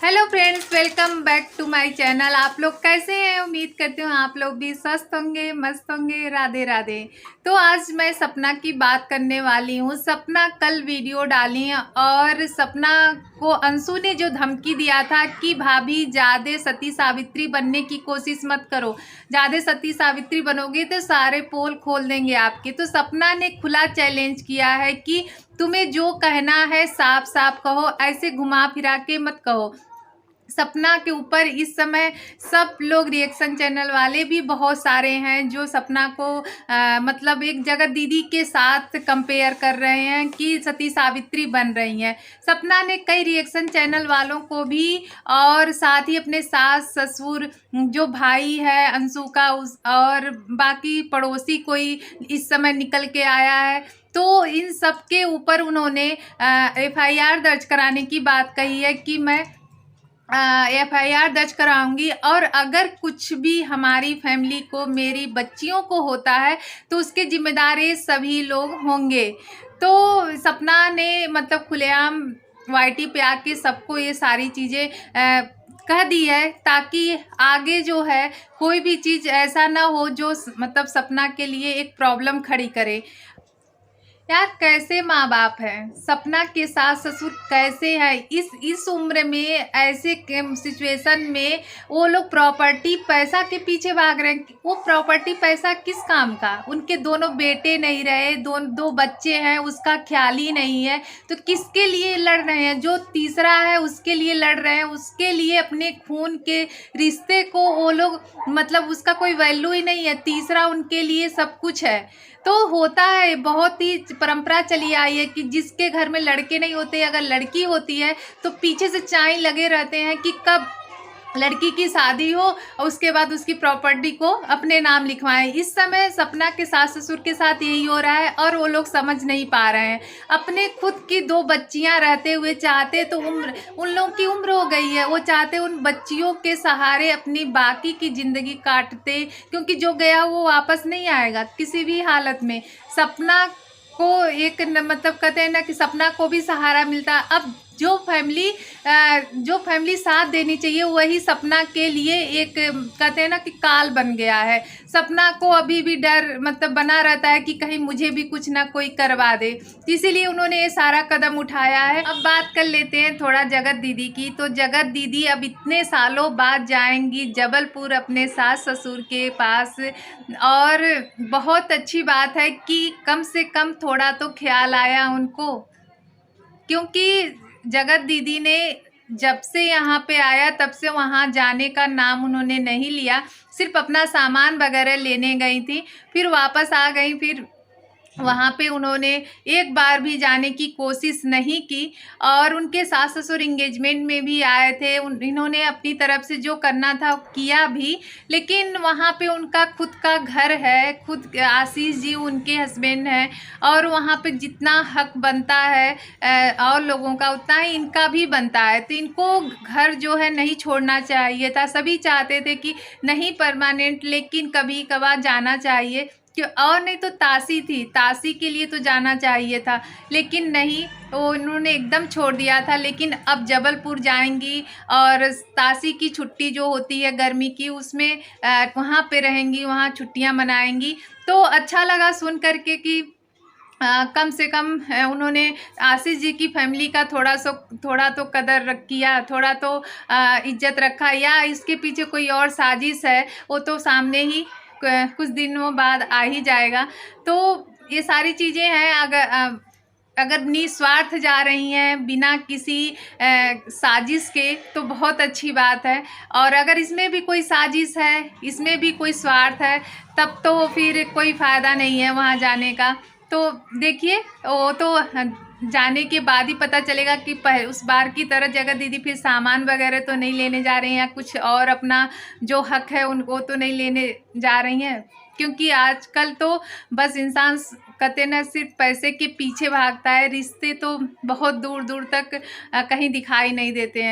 Hello friends, welcome back to my channel. आप लोग कैसे हैं? उम्मीद करती हूँ आप लोग भी स्वस्थ होंगे, मस्त होंगे। राधे राधे। तो आज मैं सपना की बात करने वाली हूँ। सपना कल वीडियो डाली है और सपना को अंशु ने जो धमकी दिया था कि भाभी ज़्यादा सती सावित्री बनने की कोशिश मत करो, ज़्यादा सती सावित्री बनोगे तो सारे पोल खोल देंगे आपके। तो सपना ने खुला चैलेंज किया है कि तुम्हें जो कहना है साफ साफ कहो, ऐसे घुमा फिरा के मत कहो। सपना के ऊपर इस समय सब लोग रिएक्शन चैनल वाले भी बहुत सारे हैं जो सपना को मतलब एक जगह दीदी के साथ कंपेयर कर रहे हैं कि सती सावित्री बन रही हैं। सपना ने कई रिएक्शन चैनल वालों को भी और साथ ही अपने सास ससुर, जो भाई है अंशु का, उस और बाकी पड़ोसी कोई इस समय निकल के आया है, तो इन सब के ऊपर उन्होंने FIR दर्ज कराने की बात कही है कि मैं FIR दर्ज कराऊंगी और अगर कुछ भी हमारी फैमिली को, मेरी बच्चियों को होता है तो उसके जिम्मेदार ये सभी लोग होंगे। तो सपना ने मतलब खुलेआम YT पे आके सबको ये सारी चीज़ें कह दी है, ताकि आगे जो है कोई भी चीज़ ऐसा ना हो जो मतलब सपना के लिए एक प्रॉब्लम खड़ी करे। यार कैसे माँ बाप हैं, सपना के सास ससुर कैसे हैं इस उम्र में, ऐसे सिचुएशन में वो लोग प्रॉपर्टी पैसा के पीछे भाग रहे हैं। वो प्रॉपर्टी पैसा किस काम का? उनके दोनों बेटे नहीं रहे, दो बच्चे हैं, उसका ख्याल ही नहीं है। तो किसके लिए लड़ रहे हैं? जो तीसरा है उसके लिए लड़ रहे हैं, उसके लिए अपने खून के रिश्ते को वो लोग मतलब उसका कोई वैल्यू ही नहीं है। तीसरा उनके लिए सब कुछ है। तो होता है, बहुत ही परंपरा चली आई है कि जिसके घर में लड़के नहीं होते, अगर लड़की होती है तो पीछे से चाय लगे रहते हैं कि कब लड़की की शादी हो और उसके बाद उसकी प्रॉपर्टी को अपने नाम लिखवाएं। इस समय सपना के सास ससुर के साथ यही हो रहा है और वो लोग समझ नहीं पा रहे हैं। अपने खुद की 2 बच्चियां रहते हुए चाहते, तो उन लोगों की उम्र हो गई है, वो चाहते उन बच्चियों के सहारे अपनी बाकी की ज़िंदगी काटते, क्योंकि जो गया वो वापस नहीं आएगा किसी भी हालत में। सपना को एक मतलब कहते हैं ना कि सपना को भी सहारा मिलता है। अब जो फैमिली साथ देनी चाहिए वही सपना के लिए एक कहते हैं ना कि काल बन गया है। सपना को अभी भी डर मतलब बना रहता है कि कहीं मुझे भी कुछ ना कोई करवा दे, इसीलिए उन्होंने ये सारा कदम उठाया है। अब बात कर लेते हैं थोड़ा जगत दीदी की। तो जगत दीदी अब इतने सालों बाद जाएंगी जबलपुर अपने सास ससुर के पास, और बहुत अच्छी बात है कि कम से कम थोड़ा तो ख्याल आया उनको, क्योंकि जगत दीदी ने जब से यहाँ पे आया तब से वहाँ जाने का नाम उन्होंने नहीं लिया। सिर्फ अपना सामान वगैरह लेने गई थी, फिर वापस आ गई। फिर वहाँ पे उन्होंने एक बार भी जाने की कोशिश नहीं की। और उनके सास ससुर इंगेजमेंट में भी आए थे, इन्होंने अपनी तरफ से जो करना था किया भी, लेकिन वहाँ पे उनका खुद का घर है, खुद आशीष जी उनके हस्बैंड हैं, और वहाँ पे जितना हक बनता है और लोगों का उतना ही इनका भी बनता है। तो इनको घर जो है नहीं छोड़ना चाहिए था। सभी चाहते थे कि नहीं परमानेंट, लेकिन कभी कभार जाना चाहिए कि, और नहीं तो तासी थी, तासी के लिए तो जाना चाहिए था, लेकिन नहीं, वो इन्होंने एकदम छोड़ दिया था। लेकिन अब जबलपुर जाएंगी और तासी की छुट्टी जो होती है गर्मी की, उसमें वहाँ पे रहेंगी, वहाँ छुट्टियाँ मनाएंगी। तो अच्छा लगा सुन करके कि कम से कम उन्होंने आशीष जी की फैमिली का थोड़ा तो कदर किया, थोड़ा तो इज्जत रखा। या इसके पीछे कोई और साजिश है, वो तो सामने ही कुछ दिनों बाद आ ही जाएगा। तो ये सारी चीज़ें हैं। अगर निस्वार्थ जा रही हैं बिना किसी साजिश के, तो बहुत अच्छी बात है। और अगर इसमें भी कोई साजिश है, इसमें भी कोई स्वार्थ है, तब तो फिर कोई फ़ायदा नहीं है वहाँ जाने का। तो देखिए, वो तो जाने के बाद ही पता चलेगा कि उस बार की तरह जगत दीदी फिर सामान वगैरह तो नहीं लेने जा रही हैं, या कुछ और अपना जो हक है उनको तो नहीं लेने जा रही हैं। क्योंकि आजकल तो बस इंसान कहते ना सिर्फ पैसे के पीछे भागता है, रिश्ते तो बहुत दूर दूर तक कहीं दिखाई नहीं देते हैं।